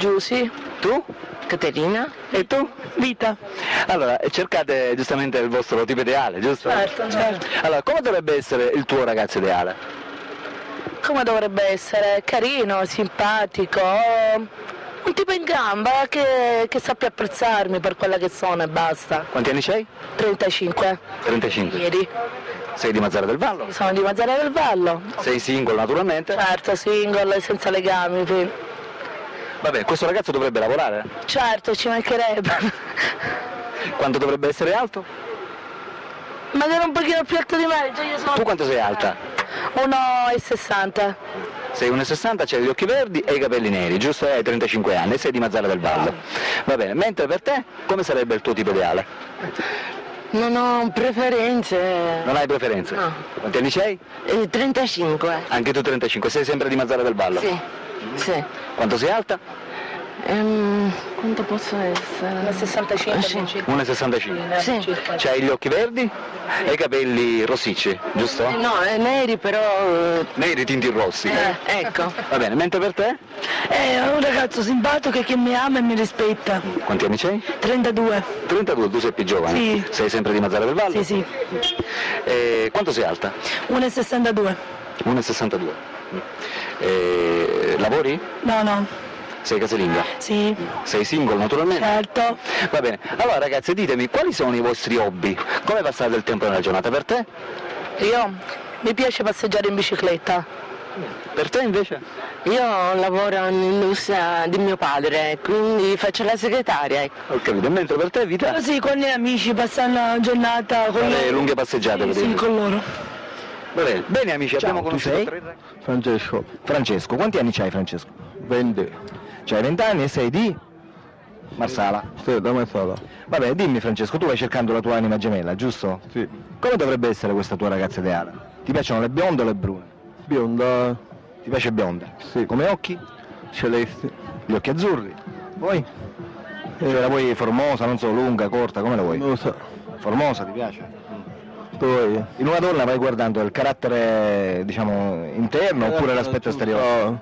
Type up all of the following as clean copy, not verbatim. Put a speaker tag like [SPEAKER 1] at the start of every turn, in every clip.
[SPEAKER 1] Giusy.
[SPEAKER 2] Tu?
[SPEAKER 1] Caterina.
[SPEAKER 2] E tu?
[SPEAKER 1] Vita.
[SPEAKER 2] Allora, cercate giustamente il vostro tipo ideale, giusto?
[SPEAKER 1] Certo.
[SPEAKER 2] Allora, come dovrebbe essere il tuo ragazzo ideale?
[SPEAKER 1] Come dovrebbe essere? Carino, simpatico, un tipo in gamba che sappia apprezzarmi per quella che sono e basta.
[SPEAKER 2] Quanti anni c'hai?
[SPEAKER 1] 35.
[SPEAKER 2] 35.
[SPEAKER 1] Ieri.
[SPEAKER 2] Sei di Mazara del Vallo?
[SPEAKER 1] Sono di Mazara del Vallo.
[SPEAKER 2] Sei single naturalmente?
[SPEAKER 1] Certo, single, senza legami.
[SPEAKER 2] Vabbè, questo ragazzo dovrebbe lavorare?
[SPEAKER 1] Certo, ci mancherebbe.
[SPEAKER 2] Quanto dovrebbe essere alto?
[SPEAKER 1] Magari un pochino più alto di me, già io sono...
[SPEAKER 2] Tu quanto sei alta?
[SPEAKER 1] 1,60.
[SPEAKER 2] Sei 1,60, c'hai gli occhi verdi e i capelli neri, giusto? Hai 35 anni e sei di Mazara del Vallo. Va bene, mentre per te come sarebbe il tuo tipo ideale?
[SPEAKER 1] Non ho preferenze.
[SPEAKER 2] Non hai preferenze?
[SPEAKER 1] No.
[SPEAKER 2] Quanti anni c'hai?
[SPEAKER 1] 35.
[SPEAKER 2] Anche tu 35, sei sempre di Mazara del Vallo?
[SPEAKER 1] Sì.
[SPEAKER 2] Quanto sei alta?
[SPEAKER 1] Quanto posso essere? 1,65.
[SPEAKER 2] 1,65.
[SPEAKER 1] Sì.
[SPEAKER 2] C'hai gli occhi verdi e i capelli rossicci, giusto?
[SPEAKER 1] No, è neri però...
[SPEAKER 2] Neri tinti rossi.
[SPEAKER 1] ecco.
[SPEAKER 2] Va bene, mentre per te?
[SPEAKER 1] È un ragazzo simpatico che mi ama e mi rispetta.
[SPEAKER 2] Quanti anni c'hai?
[SPEAKER 1] 32.
[SPEAKER 2] 32, tu sei più giovane?
[SPEAKER 1] Sì.
[SPEAKER 2] Sei sempre di Mazara del Vallo?
[SPEAKER 1] Sì.
[SPEAKER 2] E quanto sei alta?
[SPEAKER 1] 1,62.
[SPEAKER 2] 1,62. Lavori?
[SPEAKER 1] No.
[SPEAKER 2] Sei casalinga?
[SPEAKER 1] Sì.
[SPEAKER 2] Sei single naturalmente?
[SPEAKER 1] Certo.
[SPEAKER 2] Va bene, allora ragazzi ditemi quali sono i vostri hobby? Come passate il tempo nella giornata? Per te?
[SPEAKER 1] Mi piace passeggiare in bicicletta.
[SPEAKER 2] Per te invece?
[SPEAKER 1] Io lavoro nell'industria di mio padre, quindi faccio la segretaria.
[SPEAKER 2] Ho capito, mentre per te vita?
[SPEAKER 1] Così con gli amici, passare la giornata con
[SPEAKER 2] Fare
[SPEAKER 1] loro.
[SPEAKER 2] lunghe passeggiate per
[SPEAKER 1] Sì, con loro.
[SPEAKER 2] Va bene, bene amici,
[SPEAKER 3] Ciao,
[SPEAKER 2] abbiamo conosciuto
[SPEAKER 3] tu sei?
[SPEAKER 2] tre ragazzi.
[SPEAKER 3] Francesco,
[SPEAKER 2] Francesco, quanti anni c'hai Francesco?
[SPEAKER 3] 20.
[SPEAKER 2] C'hai 20 anni e sei di? Marsala.
[SPEAKER 3] Sì, da Marsala.
[SPEAKER 2] Va bene, dimmi Francesco, tu vai cercando la tua anima gemella, giusto?
[SPEAKER 3] Sì.
[SPEAKER 2] Come dovrebbe essere questa tua ragazza ideale? Ti piacciono le bionde o le brune?
[SPEAKER 3] Bionda,
[SPEAKER 2] Ti piace bionda?
[SPEAKER 3] Sì.
[SPEAKER 2] Come occhi?
[SPEAKER 3] celesti.
[SPEAKER 2] Gli occhi azzurri? Poi? Cioè, la vuoi formosa, non so, lunga, corta, come la vuoi?
[SPEAKER 3] Non lo so.
[SPEAKER 2] Formosa, ti piace?
[SPEAKER 3] Poi...
[SPEAKER 2] In una donna vai guardando il carattere, diciamo, interno oppure l'aspetto esteriore?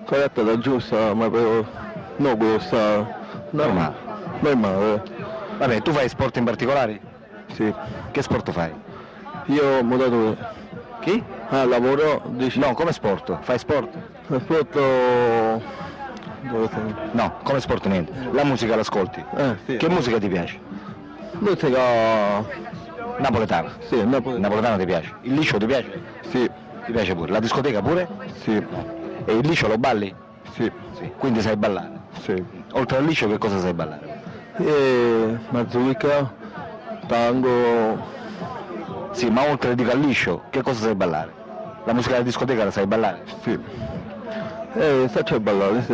[SPEAKER 3] Carattere giusta, ma però... No, quello sta...
[SPEAKER 2] Normale.
[SPEAKER 3] Normale.
[SPEAKER 2] Vabbè, tu fai sport in particolari?
[SPEAKER 3] Sì.
[SPEAKER 2] Che sport fai?
[SPEAKER 3] Io mutatore.
[SPEAKER 2] Chi?
[SPEAKER 3] Lavoro, dici...
[SPEAKER 2] No, come sport? Fai sport?
[SPEAKER 3] Aspetto... Dove sei?
[SPEAKER 2] No, come sport niente. La musica l'ascolti?
[SPEAKER 3] Sì.
[SPEAKER 2] Che musica ti piace?
[SPEAKER 3] Musica...
[SPEAKER 2] Napoletana.
[SPEAKER 3] Sì,
[SPEAKER 2] Il napoletano ti piace? Il liscio ti piace?
[SPEAKER 3] Sì.
[SPEAKER 2] Ti piace pure? La discoteca pure?
[SPEAKER 3] Sì.
[SPEAKER 2] E il liscio lo balli?
[SPEAKER 3] Sì.
[SPEAKER 2] Sì. Quindi sai ballare?
[SPEAKER 3] Sì.
[SPEAKER 2] Oltre al liscio che cosa sai ballare?
[SPEAKER 3] Mazurka, tango...
[SPEAKER 2] Sì, ma oltre al liscio, che cosa sai ballare? La musica della discoteca la sai ballare?
[SPEAKER 3] Sì. Saccio ballare, sì.